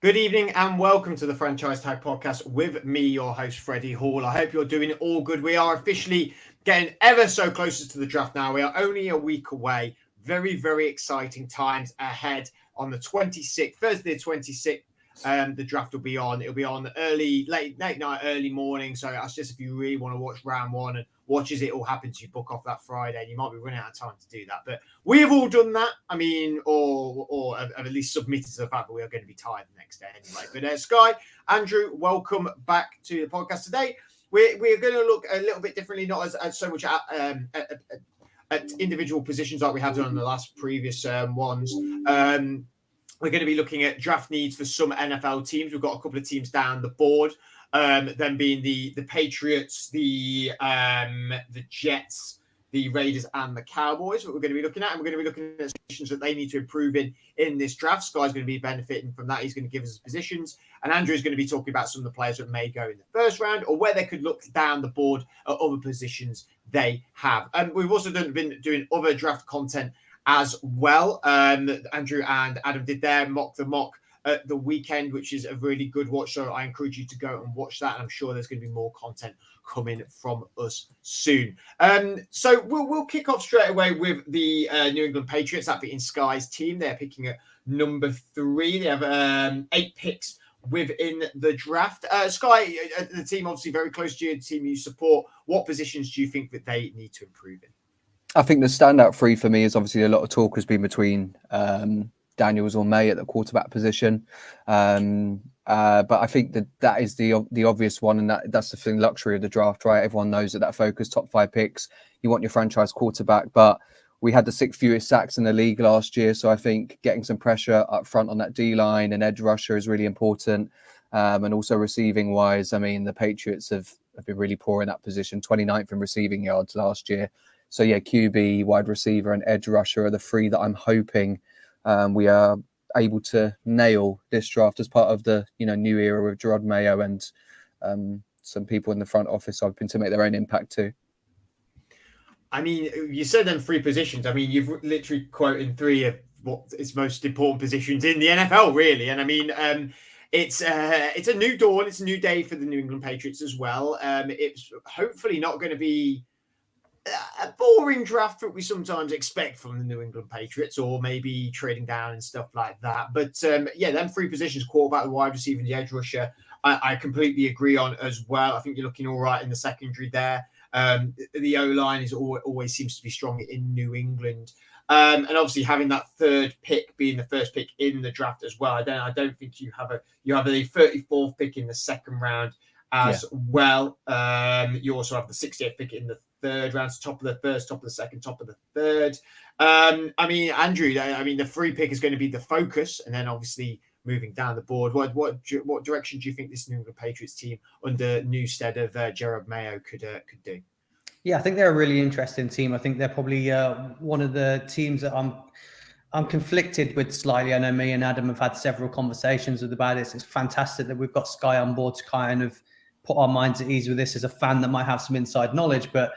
Good evening and welcome to the Franchise Tag Podcast with me, your host, Freddie Hall. I hope you're doing all good. We are officially getting ever so closer to the draft now. We are only a week away. Very, very exciting times ahead on the 26th, Thursday the 26th. The draft will be on. It'll be on late night, early morning. So that's just if you really want to watch round one and watch as it all happens, you book off that Friday and you might be running out of time to do that. But we have all done that. I mean, or have at least submitted to the fact that we are going to be tired the next day anyway. But Sky, Andrew, welcome back to the podcast today. We're going to look a little bit differently, not as so much at individual positions like we have done in the last previous ones. We're going to be looking at draft needs for some NFL teams. We've got a couple of teams down the board, them being the Patriots, the Jets, the Raiders, and the Cowboys. What we're going to be looking at, and we're going to be looking at positions that they need to improve in this draft. Sky's going to be benefiting from that. He's going to give us positions, and Andrew is going to be talking about some of the players that may go in the first round or where they could look down the board at other positions they have. And we've also been doing other draft content as well. Andrew and Adam did their mock at the weekend, which is a really good watch. So I encourage you to go and watch that. And I'm sure there's going to be more content coming from us soon. So we'll kick off straight away with the New England Patriots, that being Sky's team. They're picking at number 3. They have 8 picks within the draft. Sky, the team obviously very close to you, the team you support. What positions do you think that they need to improve in? I think the standout 3 for me is obviously a lot of talk has been between Daniels or May at the quarterback position. But I think that is the obvious one, and that's the luxury of the draft, right? Everyone knows that focus, top 5 picks, you want your franchise quarterback, but we had the 6th fewest sacks in the league last year. So I think getting some pressure up front on that D-line and edge rusher is really important. And also receiving wise, I mean, the Patriots have been really poor in that position, 29th in receiving yards last year. So yeah, QB, wide receiver, and edge rusher are the 3 that I'm hoping we are able to nail this draft as part of the new era with Gerard Mayo and some people in the front office hoping to make their own impact too. I mean, you said them 3 positions. I mean, you've literally quoted 3 of what is most important positions in the NFL, really. And I mean, it's a new dawn. It's a new day for the New England Patriots as well. It's hopefully not going to be a boring draft that we sometimes expect from the New England Patriots, or maybe trading down and stuff like that. But yeah, them 3 positions, quarterback, the wide receiver, and the edge rusher, I completely agree on as well. I think you're looking all right in the secondary there. The O-line is always seems to be strong in New England. And obviously having that 3rd pick being the first pick in the draft as well. I don't think you have a 34th pick in the 2nd round as well. You also have the 60th pick in the 3rd round, so top of the 1st, top of the 2nd, top of the 3rd. I mean, Andrew, the 3 pick is going to be the focus, and then obviously moving down the board. What direction do you think this New England Patriots team under new stead of Gerard Mayo could do? Yeah, I think they're a really interesting team. I think they're probably one of the teams that I'm conflicted with slightly. I know me and Adam have had several conversations about this. It's fantastic that we've got Sky on board to kind of put our minds at ease with this as a fan that might have some inside knowledge. But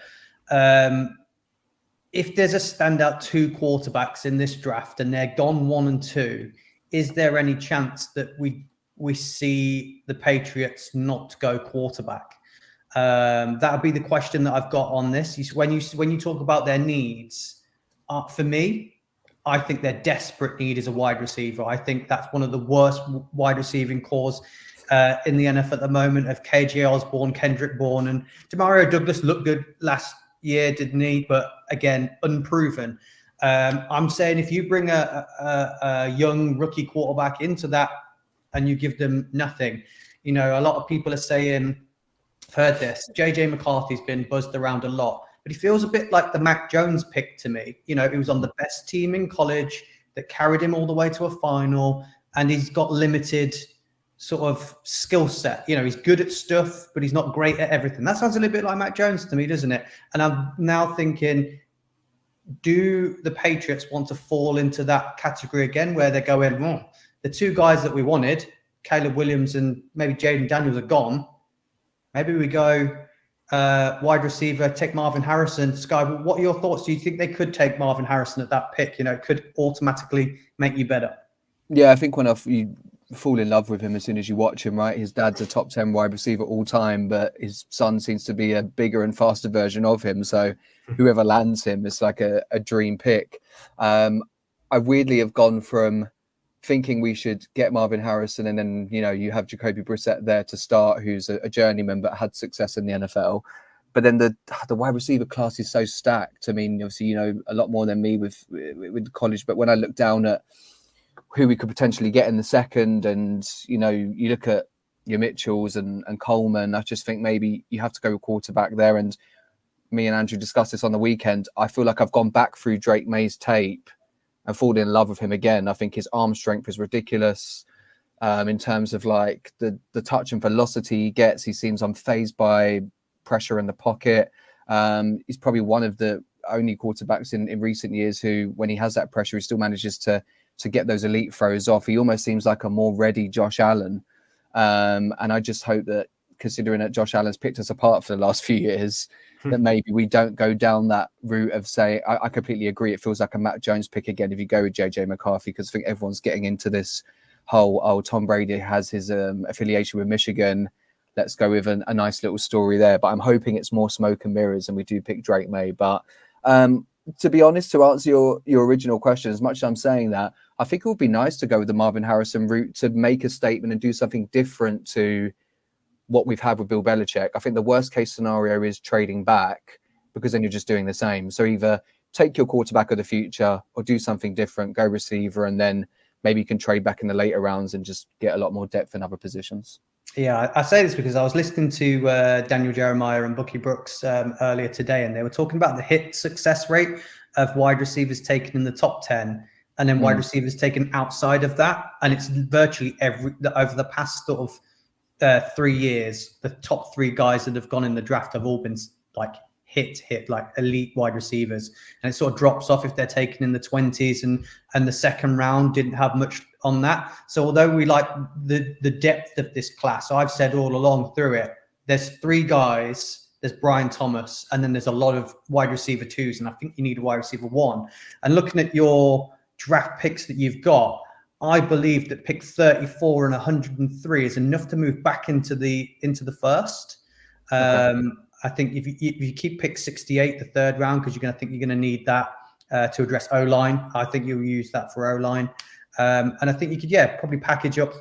if there's a standout 2 quarterbacks in this draft and they're gone 1 and 2, is there any chance that we see the Patriots not go quarterback? That would be the question that I've got on this. When you talk about their needs, for me, I think their desperate need is a wide receiver. I think that's one of the worst wide receiving cores in the NFL at the moment, of KJ Osborne, Kendrick Bourne, and Demario Douglas looked good last year, didn't he? But again, unproven. I'm saying if you bring a young rookie quarterback into that and you give them nothing, a lot of people are saying, I've heard this, JJ McCarthy's been buzzed around a lot, but he feels a bit like the Mac Jones pick to me. He was on the best team in college that carried him all the way to a final, and he's got limited sort of skill set. He's good at stuff, but he's not great at everything. That sounds a little bit like Mac Jones to me, doesn't it? And I'm now thinking, do the Patriots want to fall into that category again, where they're going, the 2 guys that we wanted, Caleb Williams and maybe Jaden Daniels, are gone. Maybe we go wide receiver, take Marvin Harrison. Sky, what are your thoughts? Do you think they could take Marvin Harrison at that pick? It could automatically make you better. Yeah, I think when you fall in love with him as soon as you watch him, right? His dad's a top 10 wide receiver all time, but his son seems to be a bigger and faster version of him. So whoever lands him is like a dream pick. I weirdly have gone from thinking we should get Marvin Harrison, and then, you know, you have Jacoby Brissett there to start, who's a journeyman but had success in the NFL. But then the wide receiver class is so stacked. I mean, obviously, you know a lot more than me with college, but when I look down at who we could potentially get in the second, and, you know, you look at your Mitchells and Coleman, I just think maybe you have to go with quarterback there. And me and Andrew discussed this on the weekend. I feel like I've gone back through Drake May's tape and fallen in love with him again. I think his arm strength is ridiculous. In terms of like the touch and velocity he gets, he seems unfazed by pressure in the pocket. He's probably one of the only quarterbacks in recent years who, when he has that pressure, he still manages to get those elite throws off. He almost seems like a more ready Josh Allen. And I just hope that, considering that Josh Allen's picked us apart for the last few years, that maybe we don't go down that route of, say, I completely agree. It feels like a Matt Jones pick again if you go with JJ McCarthy, because I think everyone's getting into this whole, Tom Brady has his affiliation with Michigan. Let's go with a nice little story there. But I'm hoping it's more smoke and mirrors and we do pick Drake May. But to be honest, to answer your original question, as much as I'm saying that, I think it would be nice to go with the Marvin Harrison route to make a statement and do something different to what we've had with Bill Belichick. I think the worst case scenario is trading back, because then you're just doing the same. So either take your quarterback of the future or do something different, go receiver, and then maybe you can trade back in the later rounds and just get a lot more depth in other positions. Yeah, I say this because I was listening to Daniel Jeremiah and Bucky Brooks earlier today, and they were talking about the hit success rate of wide receivers taken in the top 10 and then wide receivers taken outside of that. And it's virtually over the past sort of 3 years, the top 3 guys that have gone in the draft have all been like hit like elite wide receivers, and it sort of drops off if they're taken in the 20s, and the second round didn't have much on that. So although we like the depth of this class, I've said all along through it, there's 3 guys. There's Brian Thomas, and then there's a lot of wide receiver 2s, and I think you need a wide receiver 1. And looking at your draft picks that you've got, I believe that pick 34 and 103 is enough to move back into the first. Okay. I think if you keep pick 68, the third round, because you're going to need that to address O-line. I think you'll use that for O-line. And I think you could, probably package up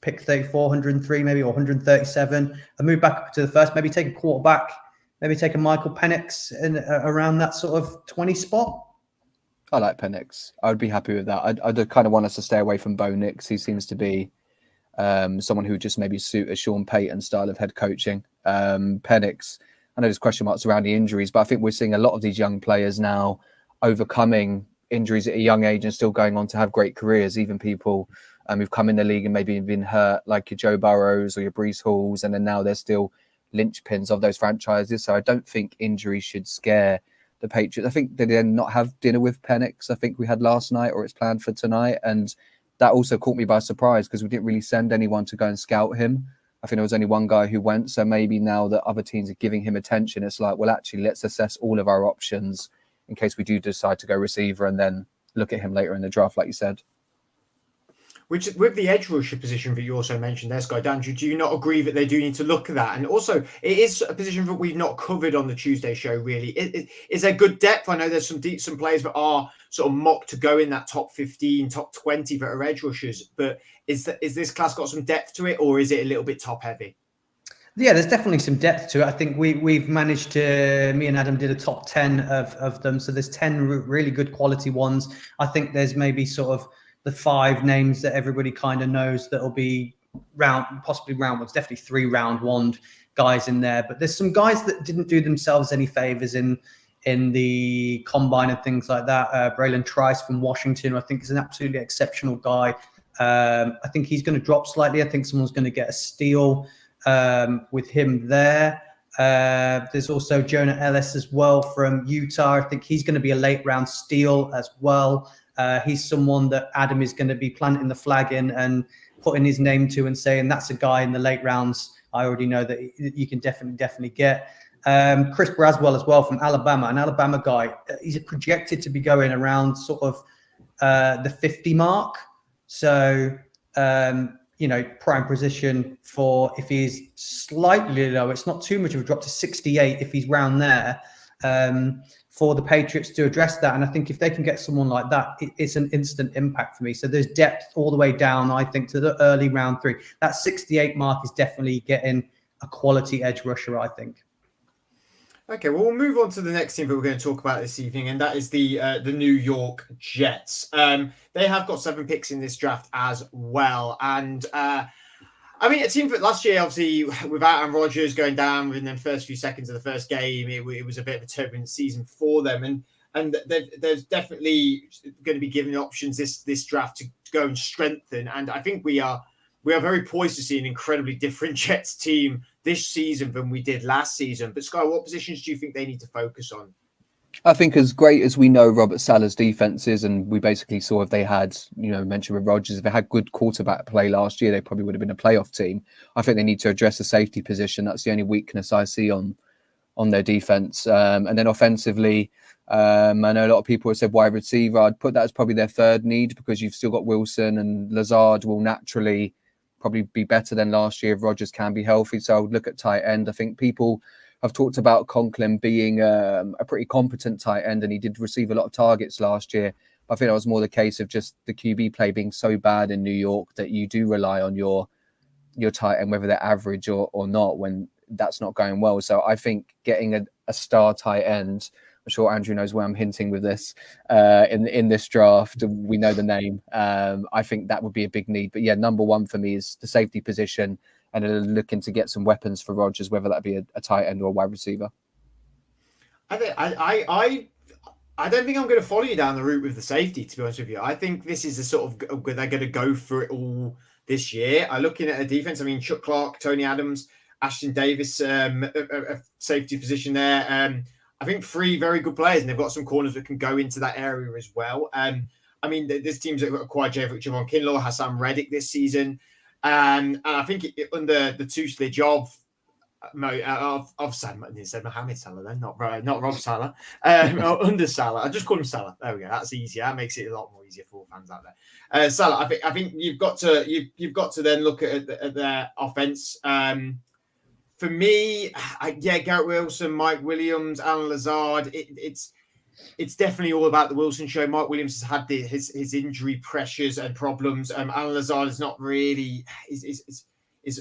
pick 34, 103, maybe, or 137, and move back up to the first. Maybe take a quarterback, maybe take a Michael Penix in around that sort of 20 spot. I like Penix. I would be happy with that. I'd kind of want us to stay away from Bo Nix. He seems to be someone who would just maybe suit a Sean Payton style of head coaching. Penix, I know there's question marks around the injuries, but I think we're seeing a lot of these young players now overcoming injuries at a young age and still going on to have great careers. Even people who've come in the league and maybe been hurt, like your Joe Burrows or your Breece Halls, and then now they're still linchpins of those franchises. So I don't think injuries should scare the Patriots. I think they did not have dinner with Penix, I think we had last night, or it's planned for tonight. And that also caught me by surprise because we didn't really send anyone to go and scout him. I think there was only one guy who went. So maybe now that other teams are giving him attention, it's like, well, actually, let's assess all of our options in case we do decide to go receiver and then look at him later in the draft, like you said. Which, with the edge rusher position that you also mentioned there, Sky, Andrew, do you not agree that they do need to look at that? And also, it is a position that we've not covered on the Tuesday show, really. Is there good depth? I know there's some players that are sort of mocked to go in that top 15, top 20 that are edge rushers. But is this class got some depth to it, or is it a little bit top heavy? Yeah, there's definitely some depth to it. I think we've managed to, me and Adam did a top 10 of them. So there's 10 really good quality ones. I think there's maybe sort of the 5 names that everybody kind of knows that'll be possibly round ones, definitely 3 round one guys in there. But there's some guys that didn't do themselves any favors in the combine and things like that. Braylon Trice from Washington, I think, is an absolutely exceptional guy. I think he's going to drop slightly. I think someone's going to get a steal with him there. There's also Jonah Ellis as well from Utah. I think he's going to be a late round steal as well. He's someone that Adam is going to be planting the flag in and putting his name to and saying that's a guy in the late rounds I already know that you can definitely get. Chris Braswell as well from Alabama, an Alabama guy. He's projected to be going around sort of the 50 mark. So prime position for if he's slightly low. It's not too much of a drop to 68 if he's round there. For the Patriots to address that. And I think if they can get someone like that, it's an instant impact for me. So there's depth all the way down, I think, to the early round 3. That 68 mark is definitely getting a quality edge rusher, I think. Okay, well, we'll move on to the next team that we're going to talk about this evening, and that is the New York Jets. They have got 7 picks in this draft as well. And a team that last year, obviously, without Aaron Rodgers going down within the first few seconds of the first game, it was a bit of a turbulent season for them. And there's definitely going to be given options this draft to go and strengthen. And I think we are very poised to see an incredibly different Jets team this season than we did last season. But Sky, what positions do you think they need to focus on? I think as great as we know Robert Saleh's defense is, and we basically saw if they had, mentioned with Rodgers, if they had good quarterback play last year, they probably would have been a playoff team. I think they need to address the safety position. That's the only weakness I see on their defense. And then offensively, I know a lot of people have said wide receiver. I'd put that as probably their third need because you've still got Wilson, and Lazard will naturally probably be better than last year if Rodgers can be healthy. So I would look at tight end. I think people have talked about Conklin being a pretty competent tight end, and he did receive a lot of targets last year. I think that was more the case of just the QB play being so bad in New York that you do rely on your tight end, whether they're average or not, when that's not going well. So I think getting a star tight end, I'm sure Andrew knows where I'm hinting with this, in this draft. We know the name. I think that would be a big need. But yeah, number one for me is the safety position, and looking to get some weapons for Rodgers, whether that be a tight end or a wide receiver. I don't think I'm going to follow you down the route with the safety, to be honest with you. I think this is a sort of, they're going to go for it all this year. I'm looking at a defense. Chuck Clark, Tony Adams, Ashton Davis, a safety position there. I think 3 very good players, and they've got some corners that can go into that area as well. This team's acquired Javon Kinlaw, Hassan Reddick this season. And I think under the tutelage of Mohamed Salah, then not Rob Salah, under Salah. I just call him Salah. There we go. That's easier. That makes it a lot more easier for fans out there. Salah, I think you've got to then look at their offense. For me, Garrett Wilson, Mike Williams, Alan Lazard. It's definitely all about the Wilson show. Mike Williams has had his injury pressures and problems. Alan Lazard is not really is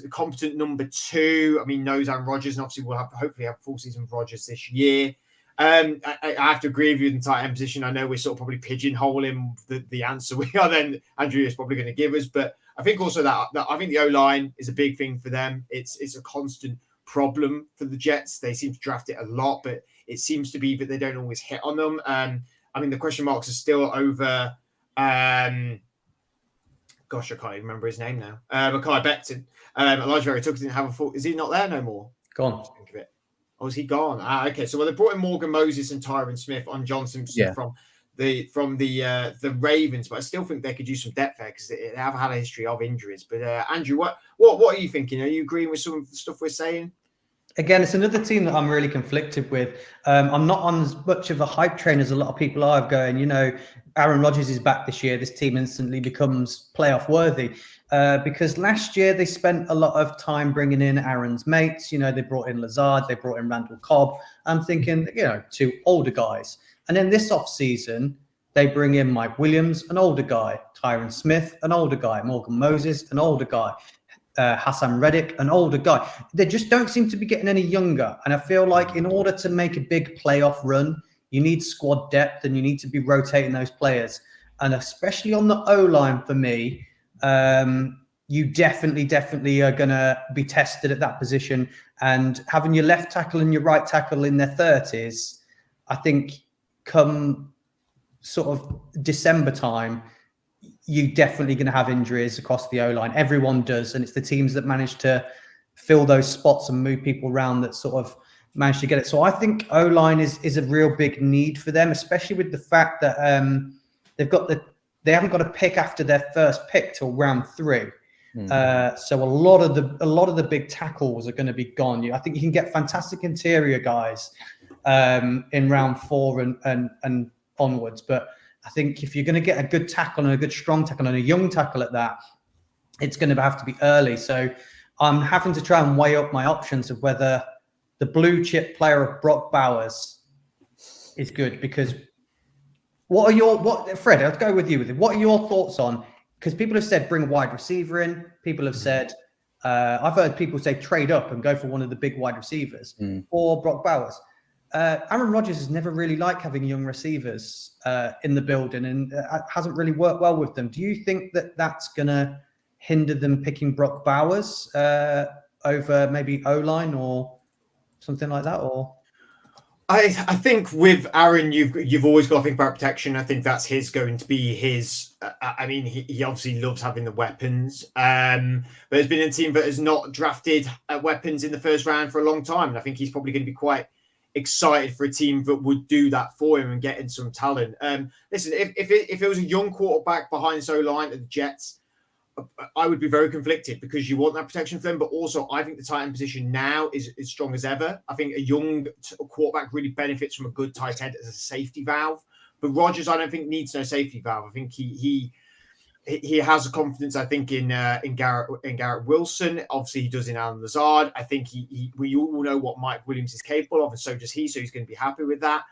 a competent number 2. Knows Aaron Rodgers, and obviously we'll hopefully have a full season of Rodgers this year. I have to agree with you in the tight end position. I know we're sort of probably pigeonholing the answer we are then Andrew is probably going to give us, but I think also that I think the O-line is a big thing for them. It's a constant problem for the Jets. They seem to draft it a lot, but it seems to be that they don't always hit on them. The question marks are still over. I can't even remember his name now. Mekhi Becton. Elijah Vera Tucker didn't have a full. Is he not there no more? Gone. Think of it. Oh, is he gone? Okay. So they brought in Morgan Moses and Tyron Smith on Johnson from the Ravens, but I still think they could use some depth there because they have had a history of injuries. But Andrew, what are you thinking? Are you agreeing with some of the stuff we're saying? Again, it's another team that I'm really conflicted with. I'm not on as much of a hype train as a lot of people are going, Aaron Rodgers is back this year. This team instantly becomes playoff worthy because last year they spent a lot of time bringing in Aaron's mates. They brought in Lazard, they brought in Randall Cobb. I'm thinking, 2 older guys. And then this offseason, they bring in Mike Williams, an older guy, Tyron Smith, an older guy, Morgan Moses, an older guy, Hassan Reddick, an older guy. They just don't seem to be getting any younger. And I feel like in order to make a big playoff run, you need squad depth and you need to be rotating those players. And especially on the O-line for me, you definitely are going to be tested at that position. And having your left tackle and your right tackle in their 30s, I think come sort of December time, you're definitely going to have injuries across the O-line. Everyone does. And it's the teams that manage to fill those spots and move people around that sort of manage to get it. So I think O-line is a real big need for them, especially with the fact that they haven't got a pick after their first pick till round 3. So a lot of the big tackles are going to be gone. I think you can get fantastic interior guys in round 4 and onwards. But I think if you're going to get a good tackle and a good strong tackle and a young tackle at that, it's going to have to be early. So I'm having to try and weigh up my options of whether the blue chip player of Brock Bowers is good, because Fred, I'll go with you with it. What are your thoughts on, because people have said bring a wide receiver in. People have said, I've heard people say trade up and go for one of the big wide receivers or Brock Bowers. Aaron Rodgers has never really liked having young receivers in the building, and hasn't really worked well with them. Do you think that that's going to hinder them picking Brock Bowers over maybe O-line or something like that? Or I think with Aaron, you've always got to think about protection. I think that's going to be his. I mean, he obviously loves having the weapons, but has been in a team that has not drafted weapons in the first round for a long time, and I think he's probably going to be quite excited for a team that would do that for him and get in some talent. Listen, if it was a young quarterback behind this O-line at the Jets, I would be very conflicted, because you want that protection for them, but also I think the tight end position now is as strong as ever. I think a young quarterback really benefits from a good tight end as a safety valve. But Rodgers, I don't think, needs no safety valve. I think he has a confidence, I think, in Garrett Wilson. Obviously, he does in Alan Lazard. I think we all know what Mike Williams is capable of, and so does he. So he's going to be happy with that.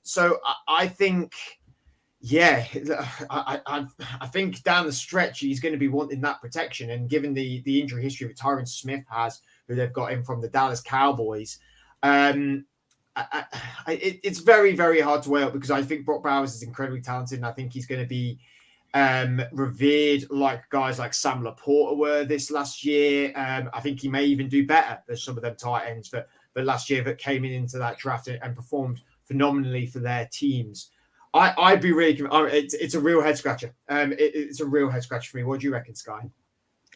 So I think. Yeah, I think down the stretch he's going to be wanting that protection, and given the injury history that Tyron Smith has, who they've got in from the Dallas Cowboys, it's very, very hard to weigh up, because I think Brock Bowers is incredibly talented, and I think he's going to be revered like guys like Sam Laporta were this last year. I think he may even do better than some of them tight ends that last year that came into that draft and performed phenomenally for their teams. I'd be really. It's a real head scratcher. It's a real head scratcher for me. What do you reckon, Sky?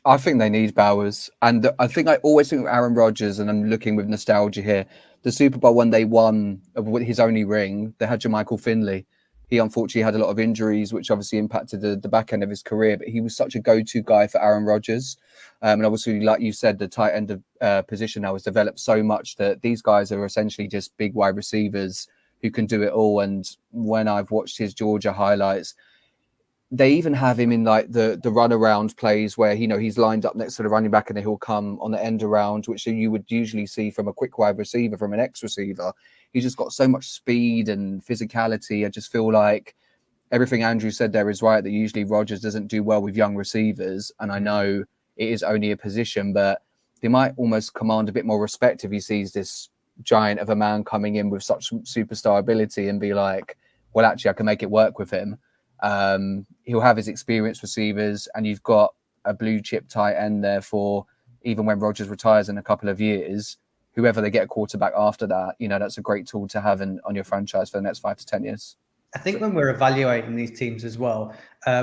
I think they need Bowers, and I always think of Aaron Rodgers, and I'm looking with nostalgia here. The Super Bowl when they won his only ring, they had Jermichael Finley. He unfortunately had a lot of injuries, which obviously impacted the back end of his career. But he was such a go-to guy for Aaron Rodgers, and obviously, like you said, the tight end position now has developed so much that these guys are essentially just big wide receivers who can do it all. And when I've watched his Georgia highlights, they even have him in like the run around plays where he's lined up next to the running back and he'll come on the end around, which you would usually see from a quick wide receiver, from an X receiver. He's just got so much speed and physicality. I just feel like everything Andrew said there is right, that usually Rodgers doesn't do well with young receivers. And I know it is only a position, but they might almost command a bit more respect if he sees this giant of a man coming in with such superstar ability and be like, well, actually, I can make it work with him. He'll have his experienced receivers, and you've got a blue chip tight end there for even when Rodgers retires in a couple of years, whoever they get a quarterback after that, that's a great tool to have on your franchise for the next 5 to 10 years. I think when we're evaluating these teams as well,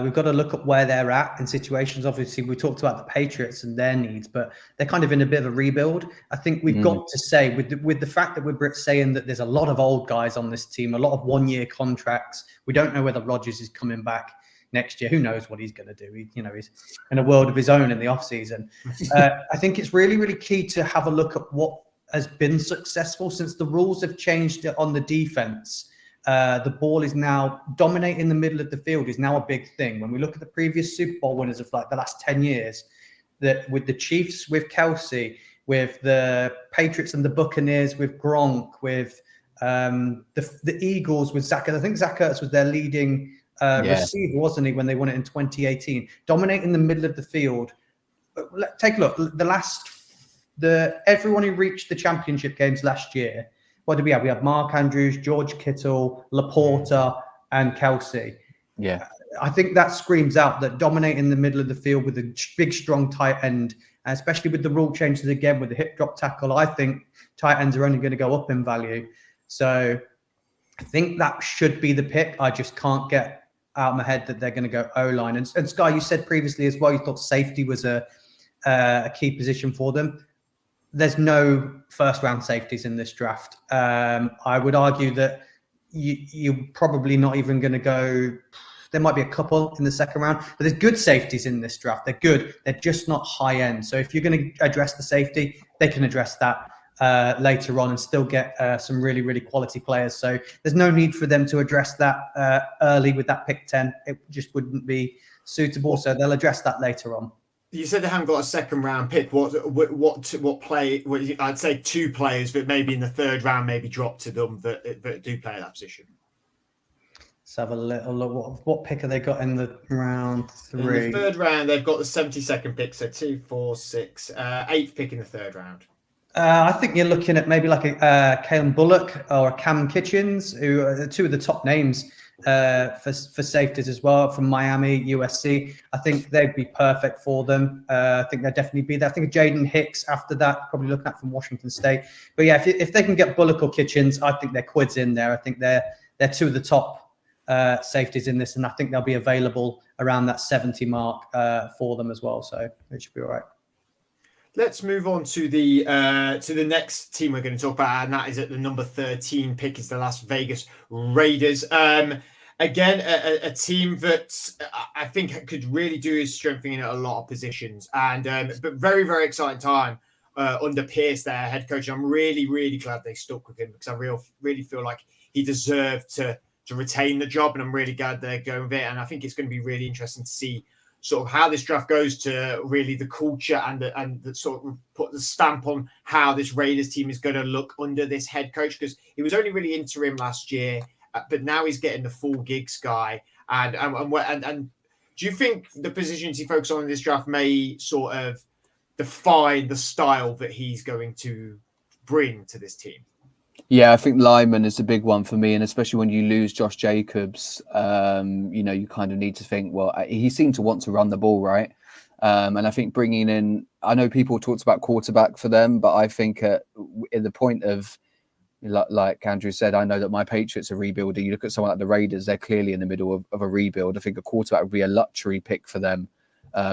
we've got to look at where they're at in situations. Obviously, we talked about the Patriots and their needs, but they're kind of in a bit of a rebuild. I think we've got to say, with the fact that we're saying that there's a lot of old guys on this team, a lot of one-year contracts. We don't know whether Rodgers is coming back next year. Who knows what he's going to do? He's in a world of his own in the offseason. I think it's really, really key to have a look at what has been successful since the rules have changed on the defense. The ball is now dominating the middle of the field is now a big thing. When we look at the previous Super Bowl winners of like the last 10 years, that with the Chiefs, with Kelsey, with the Patriots and the Buccaneers, with Gronk, with the Eagles, with Zach. I think Zach Ertz was their leading receiver, wasn't he, when they won it in 2018? Dominating the middle of the field. Take a look. Everyone who reached the championship games last year, what did we have? We had Mark Andrews, George Kittle, Laporta, and Kelsey. Yeah. I think that screams out that dominating the middle of the field with a big, strong tight end, especially with the rule changes again, with the hip drop tackle, I think tight ends are only going to go up in value. So I think that should be the pick. I just can't get out of my head that they're going to go O-line. And Sky, you said previously as well, you thought safety was a key position for them. There's no first-round safeties in this draft. I would argue that you're probably not even going to go. There might be a couple in the second round, but there's good safeties in this draft. They're good. They're just not high-end. So if you're going to address the safety, they can address that later on and still get some really, really quality players. So there's no need for them to address that early with that pick 10. It just wouldn't be suitable. So they'll address that later on. You said they haven't got a second round pick. What play? I'd say 2 players, but maybe in the 3rd round, maybe drop to them that do play that position. Let's have a little look. What pick have they got in the round 3? In the 3rd round, they've got the 72nd pick, so 2, 4, 6, 8th pick in the 3rd round. I think you're looking at maybe like a Kalen Bullock or a Cam Kitchens, who are 2 of the top names for safeties as well, from Miami, USC. I think they'd be perfect for them. I think they'd definitely be there. I think Jaden Hicks after that, probably looking at from Washington State. But yeah, if they can get Bullock or Kitchens, I think their quid's in there. I think they're 2 of the top safeties in this, and I think they'll be available around that 70 mark for them as well. So it should be all right. Let's move on to the next team we're going to talk about, and that is at the number 13 pick is the Las Vegas Raiders. Again, a team that I think could really do is strengthening a lot of positions, and but very, very exciting time under Pierce, their head coach. I'm really, really glad they stuck with him because I really feel like he deserved to retain the job, and I'm really glad they're going with it. And I think it's going to be really interesting to see sort of how this draft goes to really the culture and the sort of put the stamp on how this Raiders team is going to look under this head coach, because he was only really interim last year, but now he's getting the full gigs guy. And do you think the positions he focuses on in this draft may sort of define the style that he's going to bring to this team? Yeah, I think lineman is a big one for me, and especially when you lose Josh Jacobs, you kind of need to think, well, he seemed to want to run the ball, right? And I think bringing in, I know people talked about quarterback for them, but I think at the point of, like Andrew said, I know that my Patriots are rebuilding. You look at someone like the Raiders, they're clearly in the middle of a rebuild. I think a quarterback would be a luxury pick for them.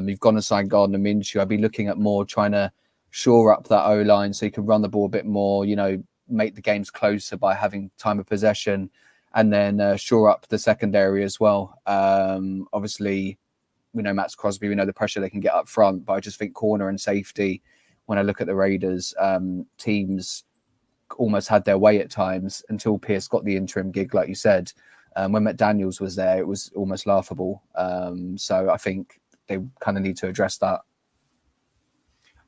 You've gone and signed Gardner Minshew. I'd be looking at more trying to shore up that O-line so you can run the ball a bit more, make the games closer by having time of possession, and then shore up the secondary as well. Obviously, we know Max Crosby, we know the pressure they can get up front, but I just think corner and safety, when I look at the Raiders, teams almost had their way at times until Pierce got the interim gig, like you said. When McDaniels was there, it was almost laughable. So I think they kind of need to address that.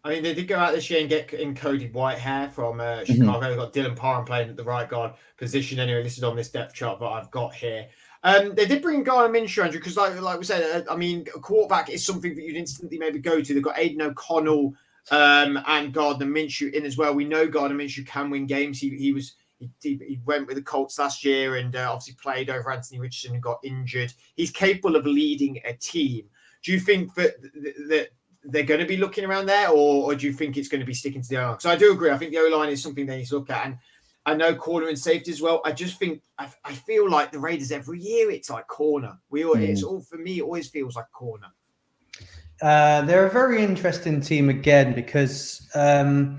I mean, they did go out this year and get in Cody Whitehair from Chicago. They've got Dylan Parham playing at the right guard position anyway, listed on this depth chart that I've got here. They did bring Gardner Minshew, Andrew, because like we said, I mean, a quarterback is something that you'd instantly maybe go to. They've got Aiden O'Connell and Gardner Minshew in as well. We know Gardner Minshew can win games. He went with the Colts last year and obviously played over Anthony Richardson, who got injured. He's capable of leading a team. Do you think that they're going to be looking around there, or do you think it's going to be sticking to the O-line? So I do agree. I think the O-line is something they need to look at. And I know corner and safety as well. I just think, I feel like the Raiders every year, it's like corner. It's all, for me, it always feels like corner. They're a very interesting team again, because I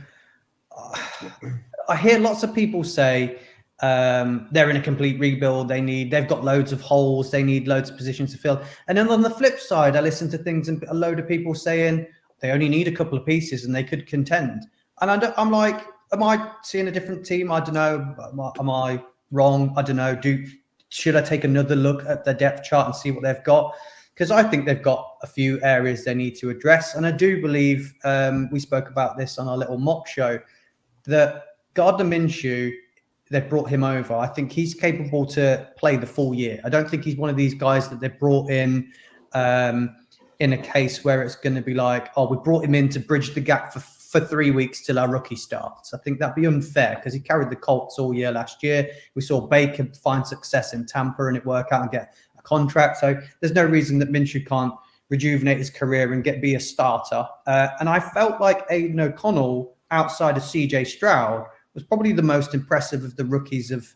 hear lots of people say they're in a complete rebuild. They've got loads of holes. They need loads of positions to fill. And then on the flip side, I listen to things and a load of people saying they only need a couple of pieces and they could contend. And I'm like, am I seeing a different team? I don't know. Am I wrong? I don't know. Should I take another look at the depth chart and see what they've got? Because I think they've got a few areas they need to address. And I do believe, we spoke about this on our little mock show, that Gardner Minshew, they've brought him over. I think he's capable to play the full year. I don't think he's one of these guys that they've brought in a case where it's going to be like, oh, we brought him in to bridge the gap for 3 weeks till our rookie starts. I think that'd be unfair because he carried the Colts all year last year. We saw Baker find success in Tampa and it work out and get a contract. So there's no reason that Minshew can't rejuvenate his career and be a starter. And I felt like Aiden O'Connell, outside of CJ Stroud, was probably the most impressive of the rookies of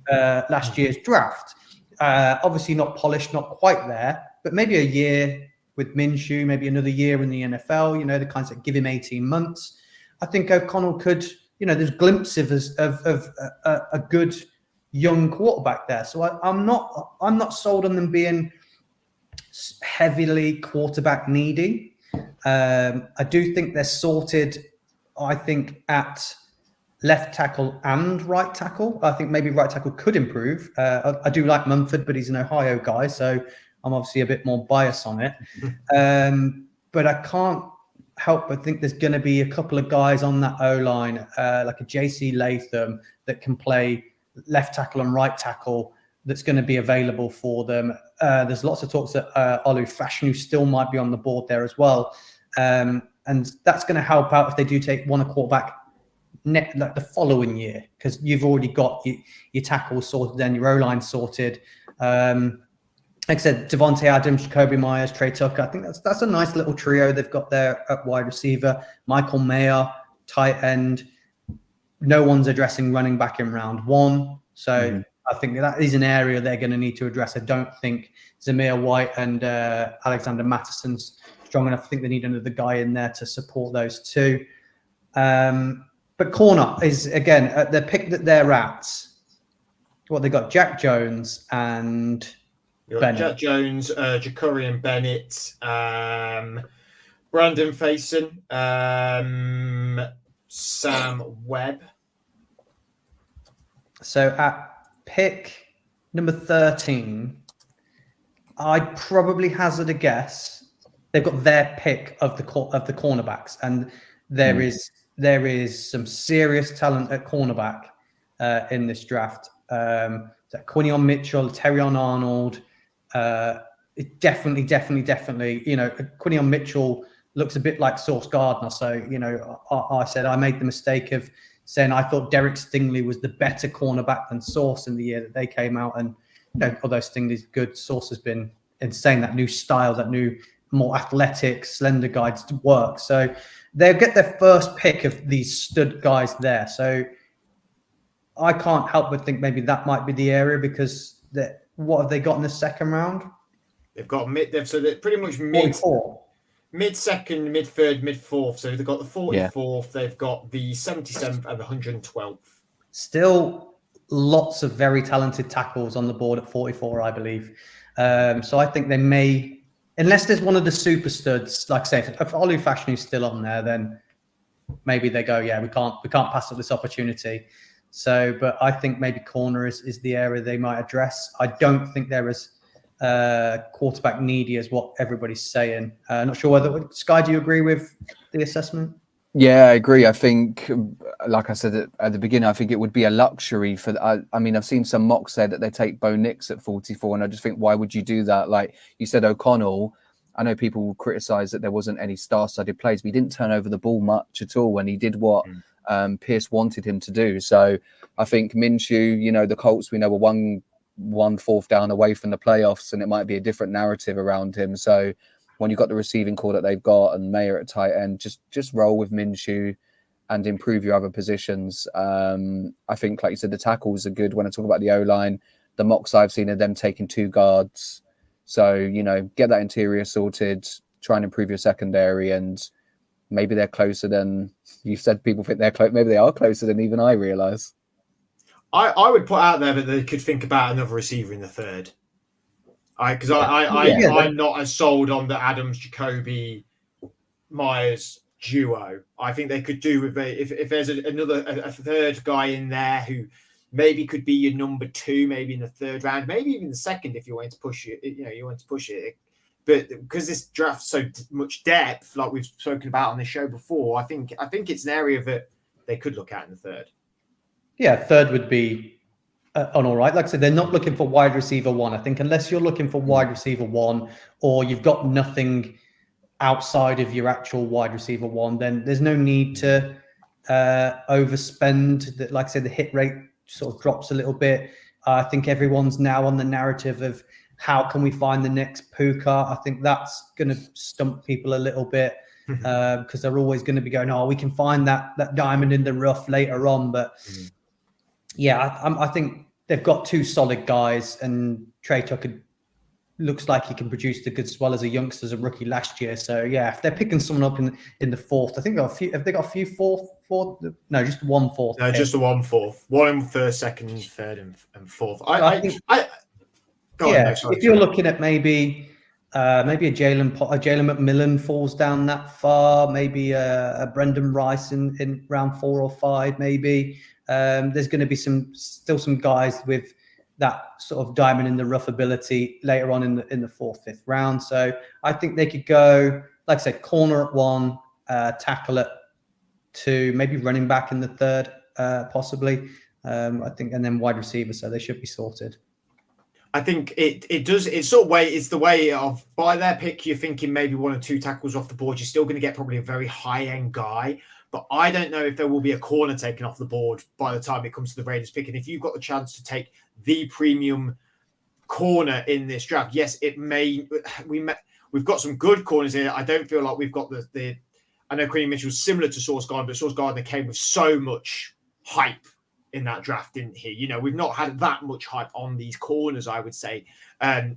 last year's draft. Obviously not polished, not quite there, but maybe a year with Minshew, maybe another year in the NFL, the kinds that give him 18 months. I think O'Connell could, there's glimpses of a good young quarterback there. So I'm not sold on them being heavily quarterback needy. I do think they're sorted, at left tackle and right tackle. I think maybe right tackle could improve. I do like Mumford, but he's an Ohio guy, so I'm obviously a bit more biased on it. but I can't help but think there's going to be a couple of guys on that O-line, like a JC Latham, that can play left tackle and right tackle, that's going to be available for them. There's lots of talks that Olu Fashanu still might be on the board there as well. And that's going to help out if they do take one a quarterback like the following year, because you've already got your tackles sorted and your O-line sorted. Like I said, Devontae Adams, Jacoby Myers, Trey Tucker. I think that's a nice little trio they've got there at wide receiver. Michael Mayer, tight end. No one's addressing running back in round one. So I think that is an area they're going to need to address. I don't think Zamir White and Alexander Mattison's strong enough. I think they need another guy in there to support those two. But corner is, again, the pick that they're at. What they got? Jack Jones and Bennett. Jack Jones, Jacorian Bennett, Brandon Faison, Sam Webb. So at pick number 13, I'd probably hazard a guess. They've got their pick of the cornerbacks, and there is some serious talent at cornerback in this draft. Quinion Mitchell, Terrion Arnold. It definitely. You know, Quinion Mitchell looks a bit like Sauce Gardner. So, you know, I said I made the mistake of saying I thought Derek Stingley was the better cornerback than Sauce in the year that they came out. And, you know, although Stingley's good, Sauce has been insane. That new style, that new more athletic, slender guys to work. So they'll get their first pick of these stud guys there. So I can't help but think maybe that might be the area, because what have they got in the second round? They've got so they're pretty much mid-second, mid-third, mid-fourth. So they've got the 44th, they've got the 77th and the 112th. Still lots of very talented tackles on the board at 44, I believe. So I think they may, unless there's one of the super studs, like I say, if Olu Fashanu's still on there, then maybe they go, yeah, we can't pass up this opportunity. So, but I think maybe corner is the area they might address. I don't think they're as quarterback needy as what everybody's saying. Not sure whether, Sky, do you agree with the assessment? Yeah, I agree. I think, like I said at the beginning, I think it would be a luxury for. I mean, I've seen some mocks say that they take Bo Nix at 44, and I just think, why would you do that? Like you said, O'Connell. I know people will criticize that there wasn't any star-studded plays, but he didn't turn over the ball much at all, and he did what Pierce wanted him to do. So I think Minshew, you know, the Colts, we know, were one fourth down away from the playoffs, and it might be a different narrative around him. So when you've got the receiving core that they've got and Mayer at tight end, just roll with Minshew and improve your other positions. I think, like you said, the tackles are good. When I talk about the O-line, the mocks I've seen are them taking 2 guards. So, you know, get that interior sorted, try and improve your secondary, and maybe they're closer than you said. People think they're close. Maybe they are closer than even I realise. I would put out there that they could think about another receiver in the third. I'm not as sold on the Adams, Jacoby, Myers duo. I think they could do with if there's a third guy in there who maybe could be your number 2, maybe in the third round, maybe even the second if you want to push it. You know, you want to push it, but because this draft's so much depth, like we've spoken about on the show before, I think it's an area that they could look at in the third. Yeah, third would be on all right. Like I said, they're not looking for wide receiver 1. I think unless you're looking for wide receiver 1 or you've got nothing outside of your actual wide receiver 1, then there's no need to overspend. That, like I said, the hit rate sort of drops a little bit. I think everyone's now on the narrative of how can we find the next Puka. I think that's going to stump people a little bit because they're always going to be going, oh, we can find that diamond in the rough later on. But yeah, I think they've got 2 solid guys, and Trey Tucker looks like he can produce the goods as well as a youngster, as a rookie last year. So yeah, if they're picking someone up in the fourth, I think they've got a few. Have they got a few fourth? No, just 1 fourth. No, just the 1 fourth. 1 in first, second, third, and fourth. If you're looking at maybe a Jalen McMillan falls down that far, maybe a Brendan Rice in round 4 or 5, maybe. There's going to be still some guys with that sort of diamond in the rough ability later on in the 4th, 5th round. So I think they could go, like I said, corner at 1, tackle at 2, maybe running back in the 3rd, possibly. I think, and then wide receiver. So they should be sorted. I think it does. It's sort of way. It's the way of by their pick. You're thinking maybe 1 or 2 tackles off the board. You're still going to get probably a very high end guy, but I don't know if there will be a corner taken off the board by the time it comes to the Raiders pick. And if you've got the chance to take the premium corner in this draft, yes, it may. We've got some good corners here. I don't feel like we've got the. I know Quinn Mitchell's similar to Sauce Gardner, but Sauce Gardner came with so much hype in that draft, didn't he? You know, we've not had that much hype on these corners, I would say,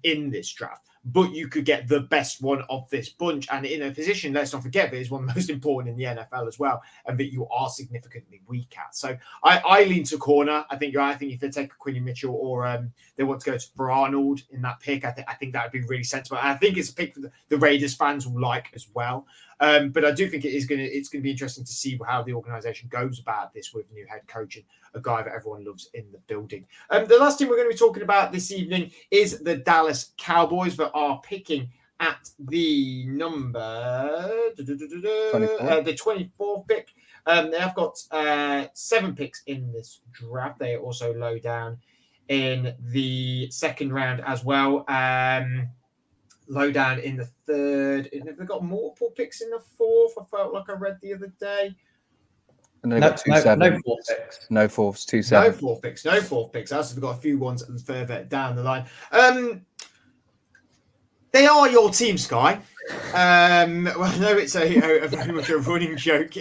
in this draft. But you could get the best one of this bunch, and in a position, let's not forget, that is one of the most important in the NFL as well, and that you are significantly weak at. So I lean to corner. I think you're right. I think if they take a Quinn Mitchell or they want to go for Arnold in that pick, I think that would be really sensible. And I think it's a pick that the Raiders fans will like as well. But I do think it's going to be interesting to see how the organization goes about this with new head coach and a guy that everyone loves in the building. The last team we're going to be talking about this evening is the Dallas Cowboys that are picking at the number the 24th pick. They have got 7 picks in this draft. They are also low down in the 2nd round as well. Low down in the 3rd. Have they got multiple picks in the 4th? I felt like I read the other day. And they've got 2 7. No 4th picks. No 4ths, 2 7. No 4th picks. No 4th picks. Also, they've got a few ones further down the line. They are your team, Sky. Well, I know it's a very much a running joke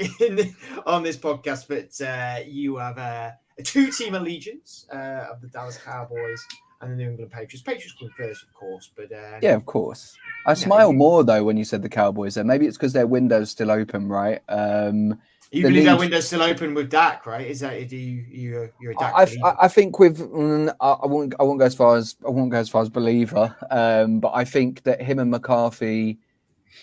on this podcast, but you have a 2-team allegiance of the Dallas Cowboys and the New England Patriots. Patriots come first, of course, but yeah, of course. I smile more though when you said the Cowboys. There, maybe it's because their window's still open, right? You believe that window's still open with Dak, right? Is that you're a Dak believer? I think with I won't go as far as believer, but I think that him and McCarthy,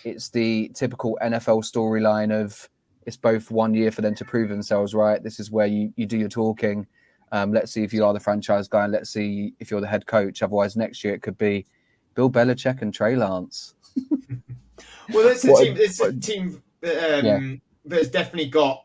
it's the typical NFL storyline of it's both 1 year for them to prove themselves, right? This is where you do your talking. Let's see if you are the franchise guy, and let's see if you're the head coach. Otherwise, next year it could be Bill Belichick and Trey Lance. Well, it's a team that has definitely got.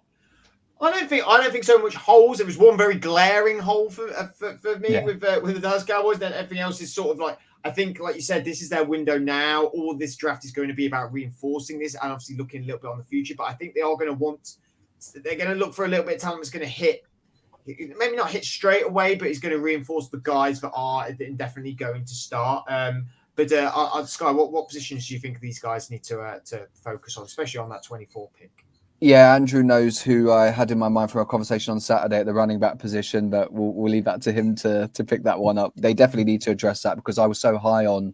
I don't think so much holes. There was one very glaring hole for me with the Dallas Cowboys. Then everything else is sort of like, I think, like you said, this is their window now. All this draft is going to be about reinforcing this and obviously looking a little bit on the future. But I think they are going to they're going to look for a little bit of talent that's going to hit. Maybe not hit straight away, but he's going to reinforce the guys that are definitely going to start. But Sky, what positions do you think these guys need to focus on, especially on that 24 pick? Yeah, Andrew knows who I had in my mind from our conversation on Saturday at the running back position, but we'll leave that to him to pick that one up. They definitely need to address that because I was so high on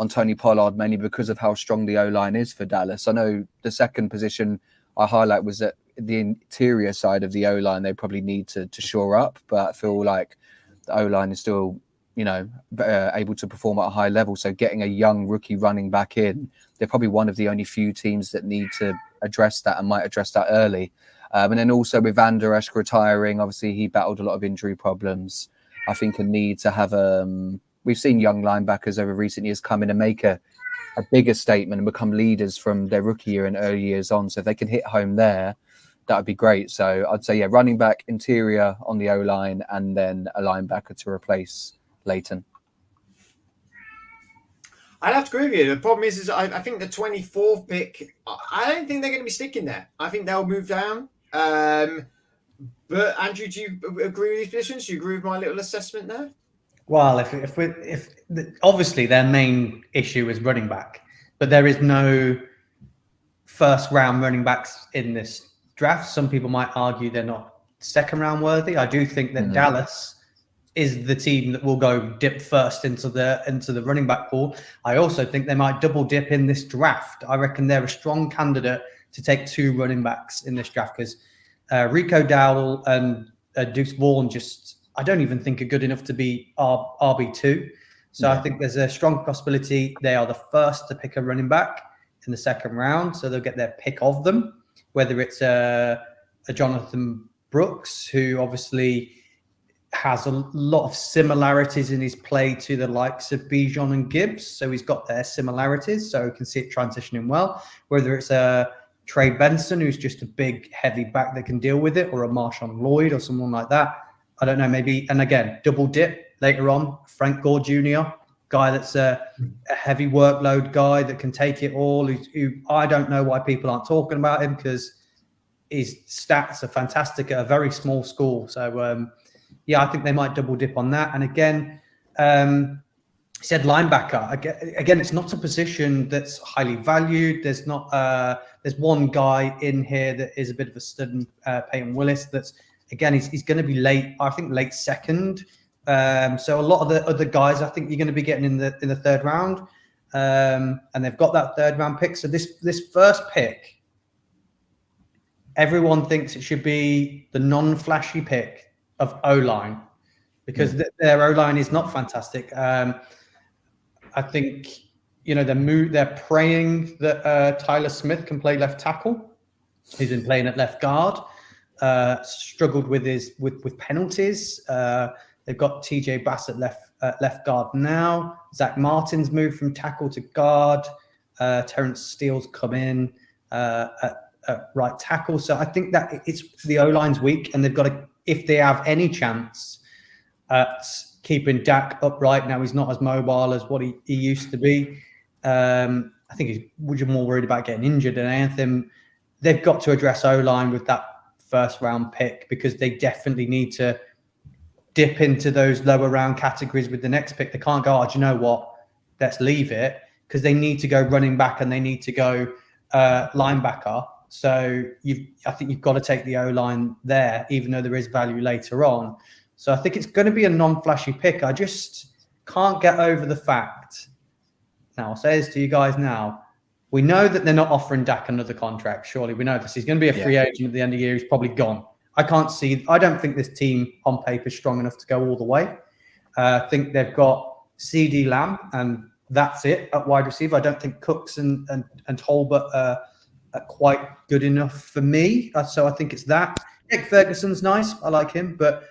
Tony Pollard, mainly because of how strong the O-line is for Dallas. I know the second position I highlight was that the interior side of the O-line they probably need to shore up, but I feel like the O-line is still, able to perform at a high level. So getting a young rookie running back in, they're probably one of the only few teams that need to address that and might address that early. And then also with Van Der Esch retiring, obviously he battled a lot of injury problems. I think a need to have we've seen young linebackers over recent years come in and make a bigger statement and become leaders from their rookie year and early years on. So if they can hit home there, that would be great. So I'd say, running back, interior on the O-line, and then a linebacker to replace Leighton. I'd have to agree with you. The problem is I think the 24th pick, I don't think they're going to be sticking there. I think they'll move down. But Andrew, do you agree with these positions? Do you agree with my little assessment there? Well, if obviously their main issue is running back, but there is no first round running backs in this draft. Some people might argue they're not second round worthy. I do think that Dallas is the team that will go dip first into the running back pool. I also think they might double dip in this draft. I reckon they're a strong candidate to take 2 running backs in this draft because Rico Dowdle and Deuce Vaughn I don't even think are good enough to be RB2. So I think there's a strong possibility they are the first to pick a running back in the second round. So they'll get their pick of them, whether it's a Jonathan Brooks, who obviously has a lot of similarities in his play to the likes of Bijan and Gibbs. So he's got their similarities. So you can see it transitioning well. Whether it's a Trey Benson, who's just a big, heavy back that can deal with it, or a Marshawn Lloyd or someone like that. I don't know, maybe. And again, double dip later on. Frank Gore Jr., guy that's a heavy workload guy that can take it all. Who I don't know why people aren't talking about him, because his stats are fantastic at a very small school. So, yeah, I think they might double dip on that. And again, he said linebacker. Again, it's not a position that's highly valued. There's not. There's one guy in here that is a bit of a stud, Peyton Willis. That's again, he's going to be late. I think late second. So a lot of the other guys, I think you're going to be getting in the third round, and they've got that third round pick. So this first pick, everyone thinks it should be the non-flashy pick of O-line, because their O-line is not fantastic. I think, they're praying that Tyler Smith can play left tackle. He's been playing at left guard, struggled with penalties. They've got TJ Bassett left guard now. Zach Martin's moved from tackle to guard. Terrence Steele's come in at right tackle. So I think that it's the O-line's weak, and they've got to, if they have any chance at keeping Dak upright. Now he's not as mobile as what he used to be. I think he's more worried about getting injured than anything. They've got to address O-line with that first round pick, because they definitely need to dip into those lower round categories with the next pick. They can't go, do you know what? Let's leave it, because they need to go running back and they need to go linebacker. So I think you've got to take the O-line there, even though there is value later on. So I think it's going to be a non-flashy pick. I just can't get over the fact. Now, I'll say this to you guys now. We know that they're not offering Dak another contract. Surely we know this. He's going to be a free agent at the end of the year. He's probably gone. I don't think this team on paper is strong enough to go all the way. I think they've got CD Lamb, and that's it at wide receiver. I don't think Cooks and Holbert are quite good enough for me. So I think it's that. Nick Ferguson's nice. I like him. But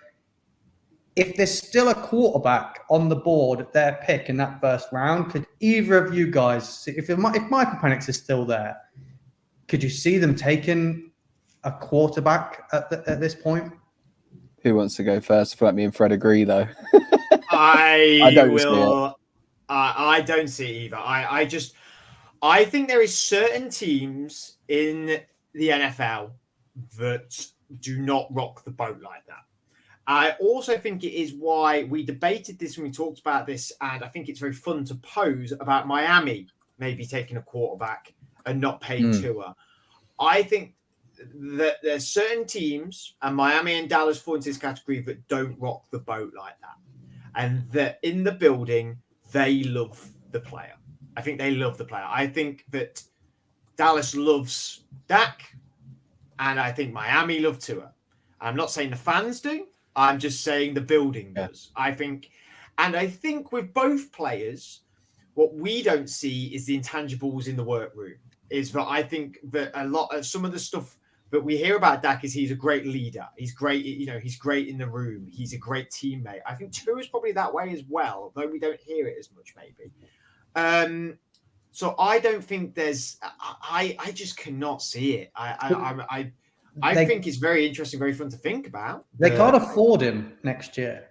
if there's still a quarterback on the board at their pick in that first round, could either of you guys, if Michael Penix is still there, could you see them taking a quarterback at this point? Who wants to go first? I feel like me and Fred agree, though. I don't will. see it. I don't see it either. I think there is certain teams in the NFL that do not rock the boat like that. I also think it is why we debated this when we talked about this, and I think it's very fun to pose about Miami maybe taking a quarterback and not paying Tua. I think that there's certain teams, and Miami and Dallas fall into this category, that don't rock the boat like that. And that in the building, they love the player. I think they love the player. I think that Dallas loves Dak, and I think Miami love Tua. I'm not saying the fans do. I'm just saying the building does. I think with both players, what we don't see is the intangibles in the workroom. Is that I think that a lot of some of the stuff that we hear about Dak is he's a great leader. He's great, he's great in the room. He's a great teammate. I think Tua is probably that way as well, though we don't hear it as much maybe. So I don't think there's. I just cannot see it. I think it's very interesting, very fun to think about. They can't afford him next year.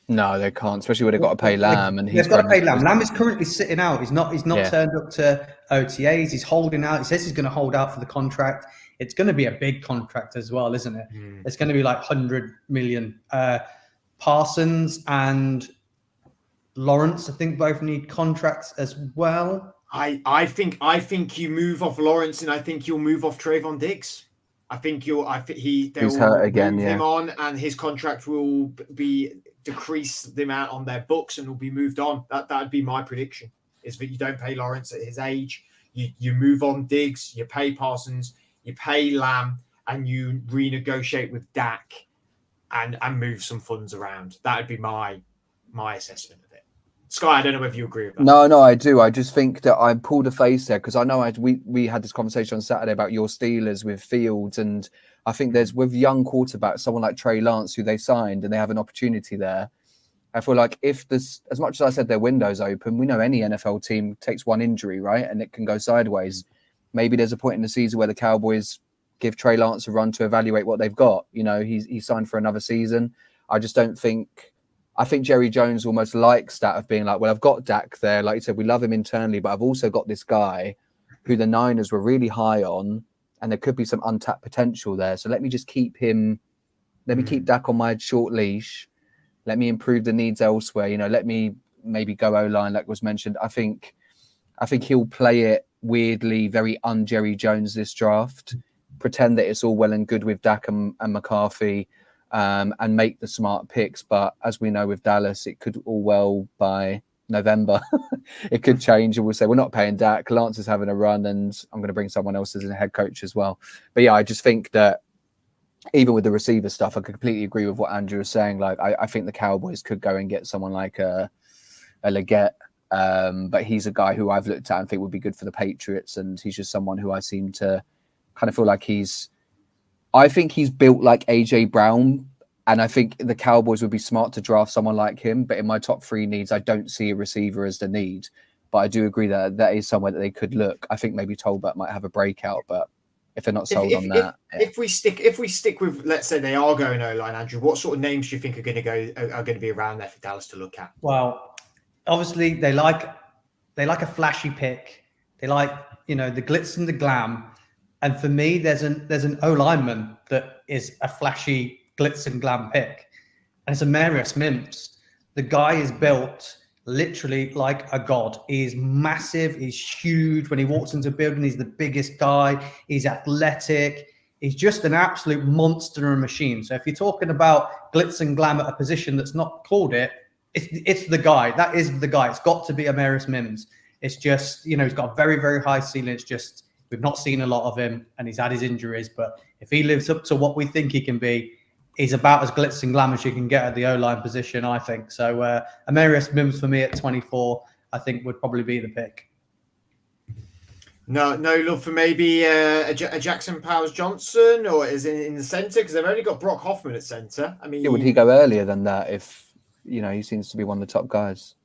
No, they can't, especially when they've got to pay Lamb. And they've got to pay Lamb. Lamb is currently sitting out. He's not turned up to OTAs. He's holding out. He says he's going to hold out for the contract. It's going to be a big contract as well, isn't it? It's going to be like 100 million. Parsons and Lawrence, I think, both need contracts as well. I think you move off Lawrence, and I think you'll move off Trayvon Diggs. I think they'll hurt again, move him on, and his contract will be decrease the amount on their books, and will be moved on. That'd be my prediction. Is that you don't pay Lawrence at his age, you move on Diggs, you pay Parsons, you pay Lamb, and you renegotiate with Dak, and move some funds around. That would be my assessment of it. Sky, I don't know whether you agree with that. No, I do. I just think that I pulled a face there because I know we had this conversation on Saturday about your Steelers with Fields, and I think there's with young quarterbacks, someone like Trey Lance who they signed, and they have an opportunity there. I feel like if this, as much as I said their window's open, we know any NFL team takes one injury, right, and it can go sideways. Maybe there's a point in the season where the Cowboys give Trey Lance a run to evaluate what they've got. You know, he's signed for another season. I just don't think. I think Jerry Jones almost likes that of being like, well, I've got Dak there. Like you said, we love him internally, but I've also got this guy who the Niners were really high on, and there could be some untapped potential there. So let me just keep him. Let me keep Dak on my short leash. Let me improve the needs elsewhere. You know, let me maybe go O-line, like was mentioned. I think he'll play it weirdly, very un-Jerry Jones this draft. Pretend that it's all well and good with Dak and McCarthy. And make the smart picks. But as we know with Dallas, it could all well by November. It could change. And we'll say, we're not paying Dak. Lance is having a run and I'm going to bring someone else as a head coach as well. But yeah, I just think that even with the receiver stuff, I completely agree with what Andrew was saying. Like, I think the Cowboys could go and get someone like a Leggett. But he's a guy who I've looked at and think would be good for the Patriots. And he's just someone who I seem to kind of feel like I think he's built like AJ Brown, and I think the Cowboys would be smart to draft someone like him. But in my top 3 needs, I don't see a receiver as the need. But I do agree that that is somewhere that they could look. I think maybe Tolbert might have a breakout, but if they're not sold on that, if we stick with, let's say they are going O-line, Andrew, what sort of names do you think are going to be around there for Dallas to look at? Well, obviously they like a flashy pick. They like, you know, the glitz and the glam. And for me, there's an O-lineman that is a flashy glitz and glam pick. And it's Amarius Mims. The guy is built literally like a god. He's massive. He's huge. When he walks into a building, he's the biggest guy. He's athletic. He's just an absolute monster and machine. So if you're talking about glitz and glam at a position that's not called it's the guy. That is the guy. It's got to be Amarius Mims. It's just, you know, he's got a very, very high ceiling. It's just, we've not seen a lot of him and he's had his injuries, but if he lives up to what we think he can be, he's about as glitz and glam as you can get at the O-line position, I think. So Amarius Mims for me at 24, I think would probably be the pick. No love for maybe a Jackson Powers-Johnson, or is it in the centre? Because they've only got Brock Hoffman at centre. I mean, yeah, would he go earlier than that if, you know, he seems to be one of the top guys?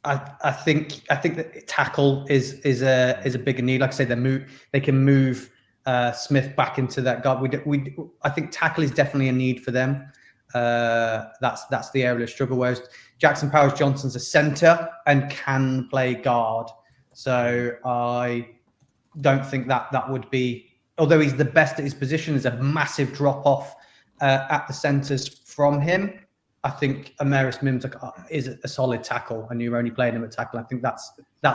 I think that tackle is a bigger need. Like I say, they can move Smith back into that guard. I think tackle is definitely a need for them. That's the area of struggle. Whereas Jackson Powers-Johnson's a centre and can play guard. So I don't think that would be. Although he's the best at his position, there's a massive drop off at the centres from him. I think Amarius Mims is a solid tackle, and you're only playing him at tackle. I think that's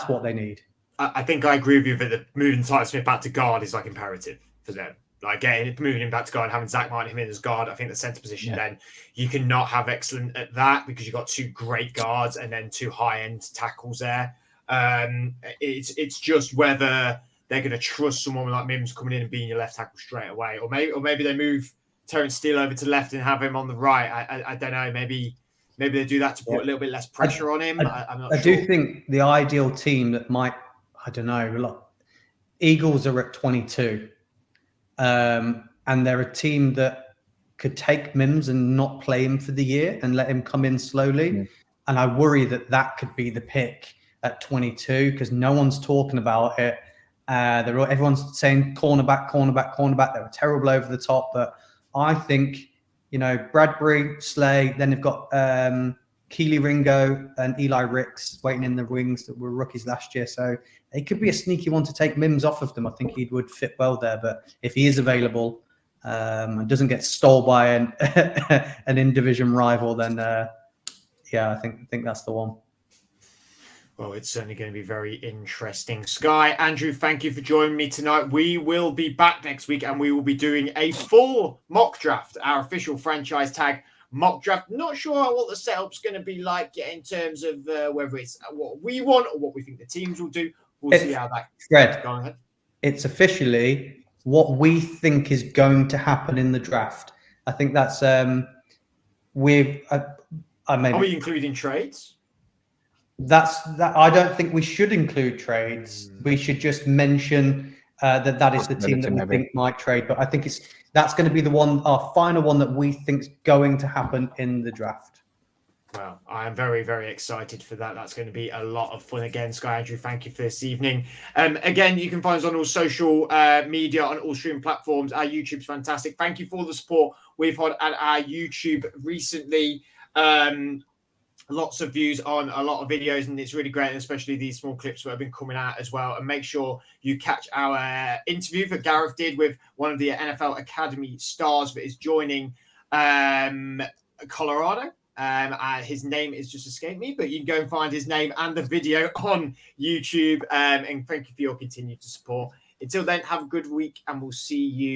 what they need. I think I agree with you that the moving Tyler Smith back to guard is like imperative for them. Like moving him back to guard, having Zach Martin in as guard. I think the centre position then you cannot have excellent at that because you've got 2 great guards and then 2 high-end tackles there. It's just whether they're going to trust someone like Mims coming in and being your left tackle straight away, or maybe they move Terrence Steele over to left and have him on the right. I don't know. Maybe they do that to put a little bit less pressure on him. I'm not sure. I do think the ideal team that might, I don't know, look, Eagles are at 22. And they're a team that could take Mims and not play him for the year and let him come in slowly. Mm. And I worry that could be the pick at 22 because no one's talking about it. Everyone's saying cornerback. They were terrible over the top, but I think, you know, Bradbury, Slay, then they've got Keely Ringo and Eli Ricks waiting in the wings that were rookies last year. So it could be a sneaky one to take Mims off of them. I think he would fit well there. But if he is available and doesn't get stole by an in-division rival, then I think that's the one. Well, it's certainly going to be very interesting. Sky, Andrew, thank you for joining me tonight. We will be back next week and we will be doing a full mock draft, our official franchise tag mock draft. Not sure what the setup's going to be like in terms of whether it's what we want or what we think the teams will do. We'll see how that Fred, go ahead. It's officially what we think is going to happen in the draft. I think that's Are we including trades? that. I don't think we should include trades. We should just mention that is the team that we think might trade. But I think that's going to be our final one that we think is going to happen in the draft. Well, I am very, very excited for that. That's going to be a lot of fun. Again, Sky Andrew, thank you for this evening. Again, you can find us on all social media, on all streaming platforms. Our YouTube's fantastic. Thank you for all the support we've had at our YouTube recently. Lots of views on a lot of videos, and it's really great, and especially these small clips that have been coming out as well. And make sure you catch our interview that Gareth did with one of the NFL Academy stars that is joining Colorado. His name is just escaped me, but you can go and find his name and the video on YouTube. And thank you for your continued support. Until then, have a good week, and we'll see you